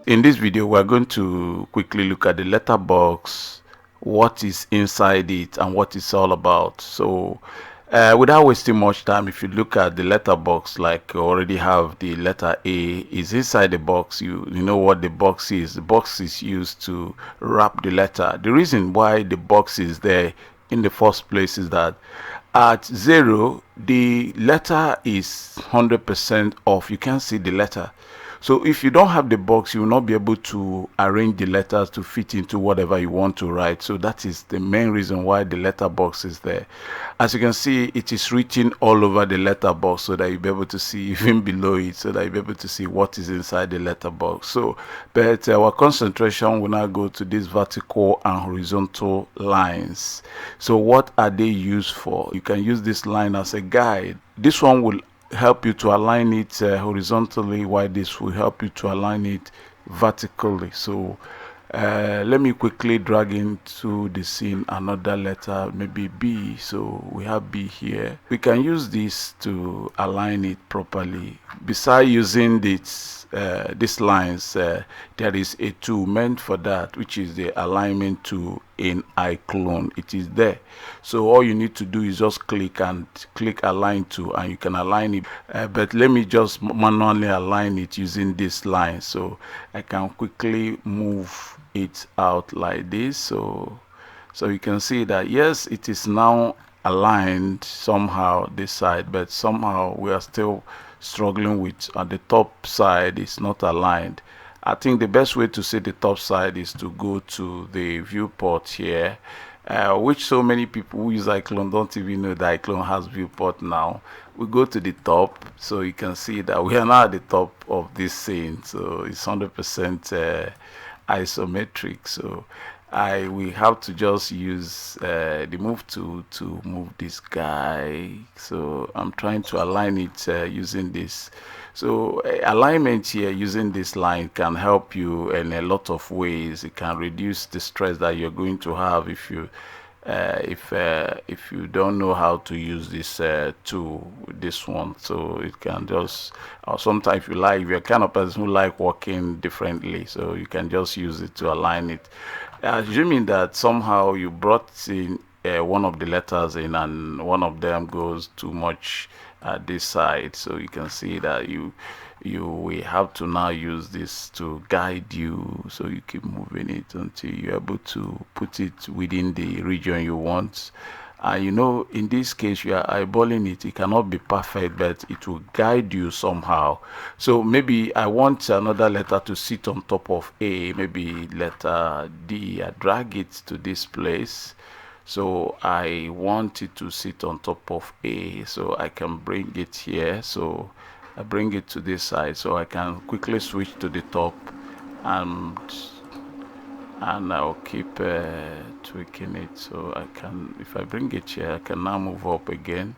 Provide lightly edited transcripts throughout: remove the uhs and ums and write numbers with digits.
In this video, we're going to quickly look at the letterbox, what is inside it and what it's all about. So without wasting much time, if you look at the letterbox, like you already have the letter A is inside the box. You know what the box is. The box is used to wrap the letter. The reason why the box is there in the first place is that at 0 the letter is 100% off. You can't see the letter. So if you don't have the box, you will not be able to arrange the letters to fit into whatever you want to write. So that is the main reason why the letter box is there. As you can see, it is written all over the letter box so that you'll be able to see even below it, so that you'll be able to see what is inside the letter box. So but our concentration will now go to these vertical and horizontal lines. So what are they used for? You can use this line as a guide. This one will help you to align it horizontally, while this will help you to align it vertically. So let me quickly drag into the scene another letter, maybe B. So we have B here. We can use this to align it properly. Besides using this these lines, there is a tool meant for that, which is the alignment tool in iClone. It is there, so all you need to do is just click align to, and you can align it. But let me just manually align it using this line, so I can quickly move it out like this. So you can see that yes, it is now aligned somehow this side, but somehow we are still struggling with the top side is not aligned. I think the best way to see the top side is to go to the viewport here, which so many people who use iClone don't even know that iClone has viewport now. We go to the top, so you can see that we are now at the top of this scene. So it's 100% isometric. So we have to just use the move tool to move this guy. So I'm trying to align it using this. So alignment here using this line can help you in a lot of ways. It can reduce the stress that you're going to have if you don't know how to use this tool, this one. So it can just, or sometimes if you're kind of person who like working differently, so you can just use it to align it. Assuming that somehow you brought in one of the letters in and one of them goes too much at this side, so you can see that we have to now use this to guide you. So you keep moving it until you're able to put it within the region you want. You know, in this case you are eyeballing it. It cannot be perfect, but it will guide you somehow. So maybe I want another letter to sit on top of A, maybe letter D. I drag it to this place, so I want it to sit on top of A, so I can bring it here. So I bring it to this side, so I can quickly switch to the top, and I'll keep tweaking it. So I can, if I bring it here, I can now move up again,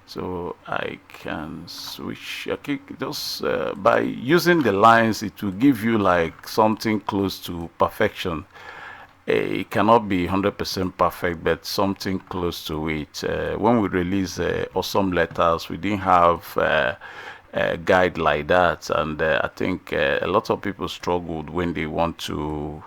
so I can switch. Okay, just by using the lines, it will give you like something close to perfection. It cannot be 100% perfect, but something close to it. When we release awesome letters, we didn't have a guide like that, and I think a lot of people struggled when they want to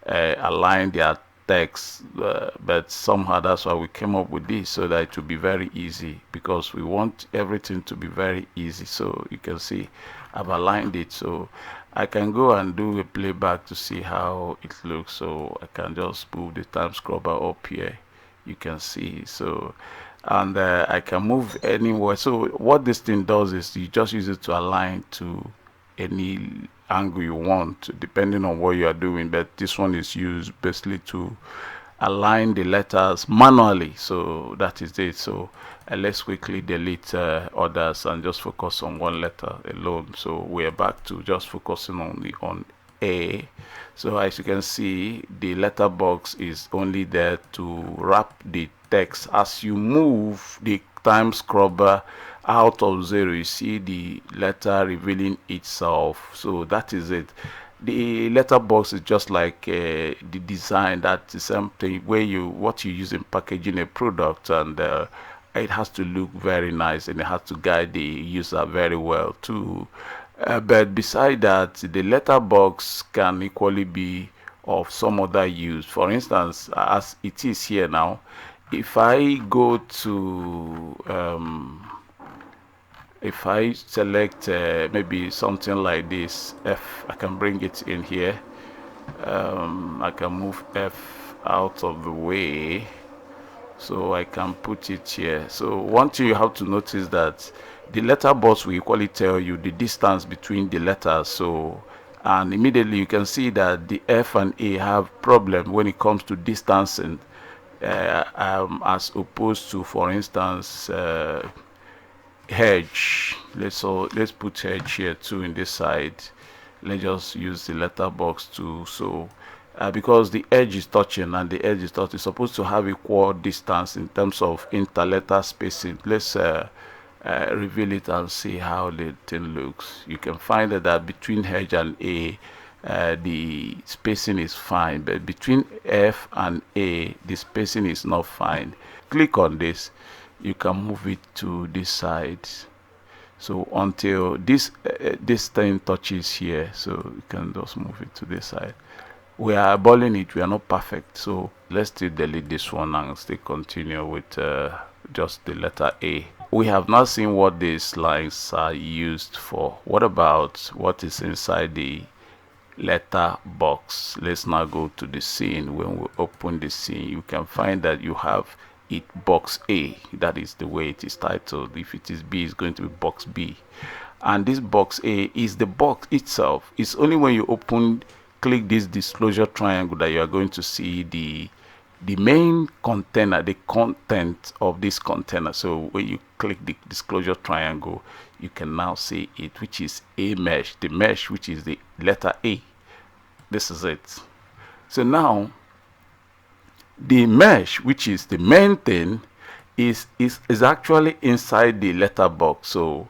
align their text, but somehow that's why we came up with this, so that it will be very easy, because we want everything to be very easy. So you can see I've aligned it, so I can go and do a playback to see how it looks. So I can just move the time scrubber up here, you can see. So, and I can move anywhere. So what this thing does is you just use it to align to any angle you want, depending on what you are doing. But this one is used basically to align the letters manually. So that is it. So let's quickly delete others and just focus on one letter alone. So we're back to just focusing on A. So as you can see, the letterbox is only there to wrap the text. As you move the time scrubber out of 0, you see the letter revealing itself. So that is it. The letterbox is just like the design, that's the same thing where what you use in packaging a product, and it has to look very nice, and it has to guide the user very well to But beside that, the letterbox can equally be of some other use. For instance, as it is here now, if I go to if I select maybe something like this F, I can bring it in here. I can move F out of the way so I can put it here. So one thing you have to notice that the letterbox will equally tell you the distance between the letters. So, and immediately you can see that the F and A have problem when it comes to distancing, as opposed to, for instance, hedge. Let's put hedge here too in this side. Let's just use the letterbox too. So because the edge is touching and the edge is touching, it's supposed to have equal distance in terms of interletter spacing. Let's reveal it and see how the thing looks. You can find that between hedge and A, the spacing is fine, but between F and A, the spacing is not fine. Click on this, you can move it to this side. So until this this thing touches here, so you can just move it to this side. We are eyeballing it, we are not perfect, so let's still delete this one and still continue with just the letter A. We have not seen what these lines are used for. What about what is inside the letter box? Let's now go to the scene. When we open the scene, you can find that you have it box A. That is the way it is titled. If it is B, it's going to be box B, and this box A is the box itself. It's only when you click this disclosure triangle that you are going to see the main container, the content of this container. So when you click the disclosure triangle, you can now see it, which is a mesh, the mesh which is the letter A. This is it. So now the mesh, which is the main thing, is actually inside the letterbox. So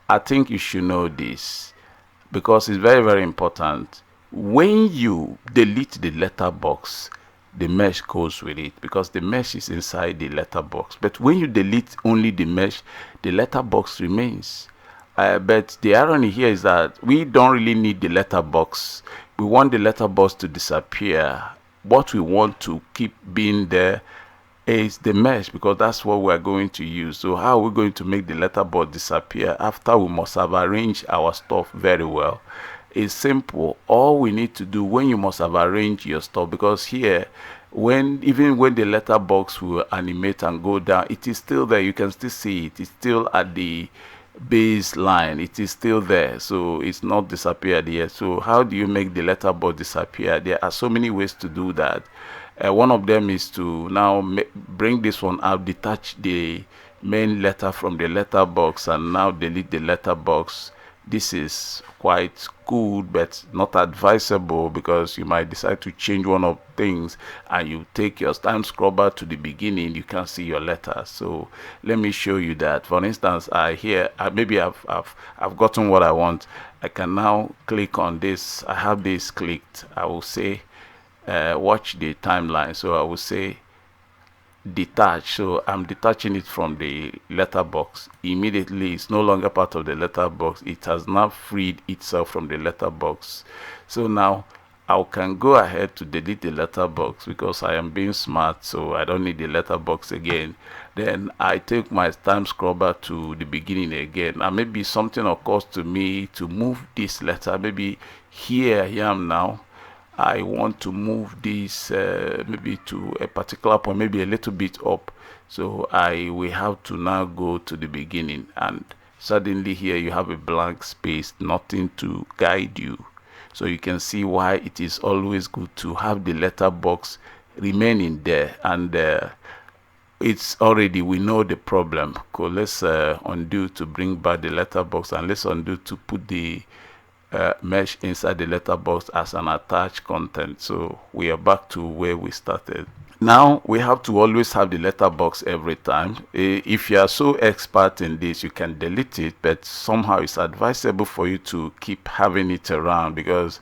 I think you should know this because it's very, very important. When you delete the letterbox, the mesh goes with it because the mesh is inside the letterbox. But when you delete only the mesh, the letterbox remains. But the irony here is that we don't really need the letterbox. We want the letterbox to disappear. What we want to keep being there is the mesh, because that's what we're going to use. So how are we going to make the letterbox disappear after we must have arranged our stuff very well? It's simple. All we need to do when you must have arranged your stuff, because here even when the letterbox will animate and go down, it is still there. You can still see it. It's still at the baseline. It is still there, so it's not disappeared yet. So how do you make the letterbox disappear? There are so many ways to do that. One of them is to now bring this one out, detach the main letter from the letterbox, and now delete the letterbox. This is quite good but not advisable, because you might decide to change one of things and you take your time scrubber to the beginning, you can't see your letter. So let me show you that. For instance, maybe I've gotten what I want. I can now click on this. I have this clicked. I will say watch the timeline. So I will say detach. So I'm detaching it from the letterbox. Immediately it's no longer part of the letterbox. It has now freed itself from the letterbox. So now I can go ahead to delete the letterbox because I am being smart, so I don't need the letterbox again. Then I take my time scrubber to the beginning again, and maybe something occurs to me to move this letter. Maybe here I am now. I want to move this maybe to a particular point, maybe a little bit up. So I will have to now go to the beginning, and suddenly here you have a blank space, nothing to guide you. So you can see why it is always good to have the letterbox remaining there. And it's already, we know the problem. So let's undo to bring back the letterbox, and let's undo to put the mesh inside the letterbox as an attached content. So we are back to where we started. Now we have to always have the letterbox every time. If you are so expert in this, you can delete it, but somehow it's advisable for you to keep having it around, because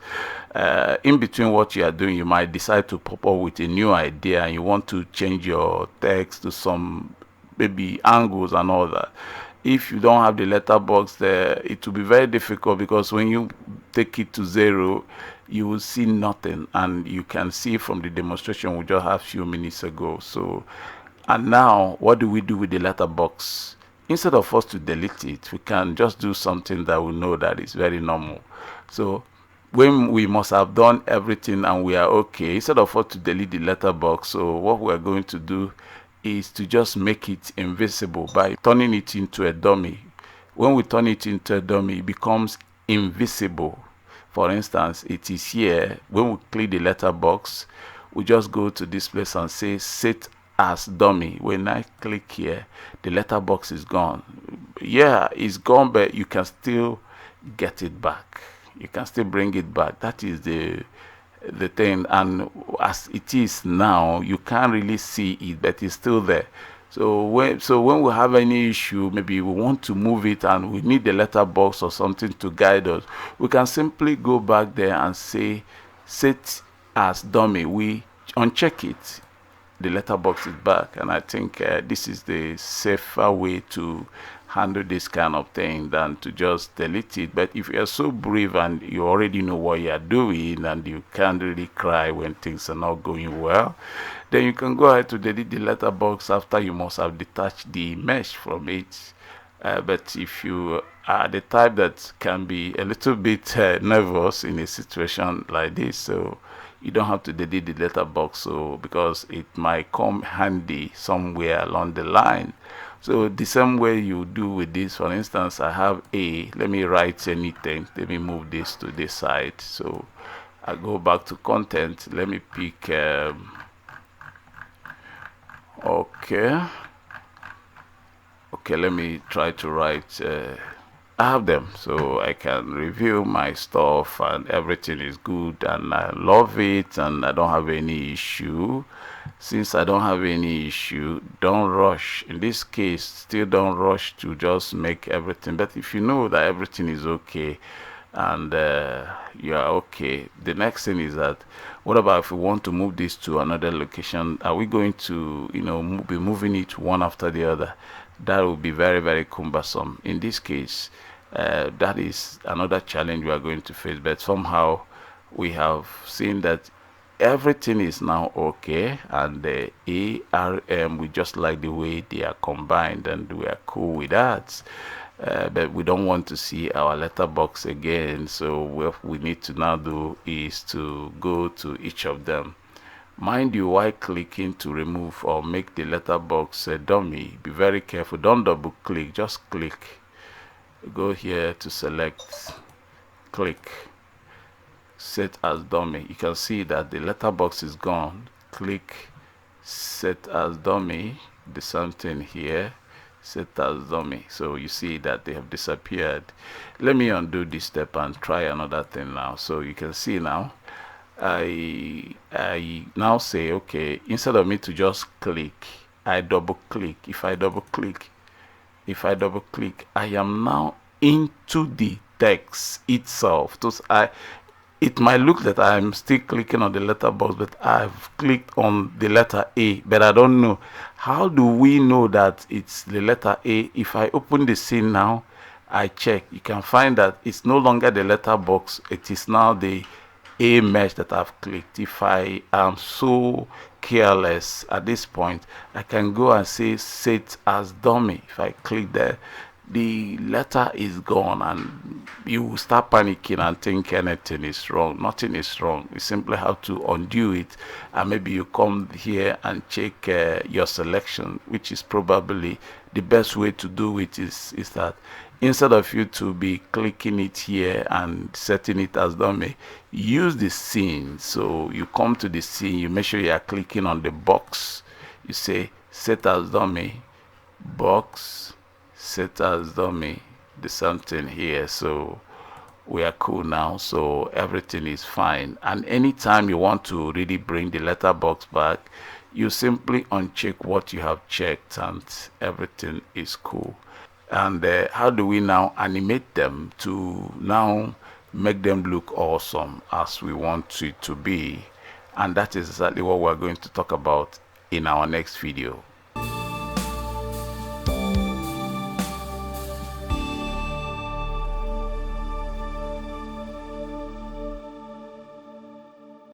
in between what you are doing, you might decide to pop up with a new idea and you want to change your text to some maybe angles and all that. if you don't have the letterbox there, it will be very difficult, because when you take it to 0, you will see nothing, and you can see from the demonstration we just had a few minutes ago. So, and now what do we do with the letterbox? Instead of us to delete it, we can just do something that we know that is very normal. So when we must have done everything and we are okay, instead of us to delete the letterbox, so what we are going to do is to just make it invisible by turning it into a dummy. When we turn it into a dummy, it becomes invisible. For instance, it is here. When we click the letterbox, we just go to this place and say set as dummy. When I click here, the letterbox is gone. Yeah, it's gone, but you can still get it back. You can still bring it back. That is the thing. And as it is now, you can't really see it, but it's still there. So when we have any issue, maybe we want to move it and we need the letterbox or something to guide us, we can simply go back there and say set as dummy. We uncheck it, the letterbox is back. And I think this is the safer way to handle this kind of thing than to just delete it. But if you're so brave and you already know what you're doing and you can't really cry when things are not going well, then you can go ahead to delete the letterbox after you must have detached the mesh from it. But if you are the type that can be a little bit nervous in a situation like this, so you don't have to delete the letterbox, so because it might come handy somewhere along the line. So the same way you do with this, for instance, I have a, let me write anything, let me move this to this side. So I go back to content, let me pick okay, let me try to write I have them, so I can review my stuff and everything is good and I love it and I don't have any issue. Since I don't have any issue, don't rush. In this case, still don't rush to just make everything. But if you know that everything is okay and you are okay, the next thing is that, what about if we want to move this to another location? Are we going to, be moving it one after the other? That will be very, very cumbersome. In this case, that is another challenge we are going to face. But somehow we have seen that everything is now okay, and the ARM, we just like the way they are combined and we are cool with that. But we don't want to see our letterbox again, so what we need to now do is to go to each of them. Mind you, while clicking to remove or make the letterbox a dummy, be very careful, don't double click, just click. Go here to select, click, set as dummy. You can see that the letterbox is gone. Click set as dummy, the same thing here, set as dummy. So you see that they have disappeared. Let me undo this step and try another thing now. So you can see now I now say, okay, instead of me to just click, I double click. If I double click, I am now into the text itself. So it might look that I'm still clicking on the letterbox, but I've clicked on the letter A, but I don't know. How do we know that it's the letter A? If I open the scene now, I check, you can find that it's no longer the letterbox, it is now the A mesh that I've clicked. If I am so careless at this point, I can go and say set as dummy. If I click there, the letter is gone and you will start panicking and think anything is wrong. Nothing is wrong. You simply have to undo it, and maybe you come here and check your selection, which is probably the best way to do it. Is that instead of you to be clicking it here and setting it as dummy, use the scene. So you come to the scene, you make sure you are clicking on the box, you say set as dummy, box, set as dummy, the something here. So we are cool now, so everything is fine. And anytime you want to really bring the letterbox back, you simply uncheck what you have checked and everything is cool. And how do we now animate them to now make them look awesome as we want it to be? And that is exactly what we're going to talk about in our next video.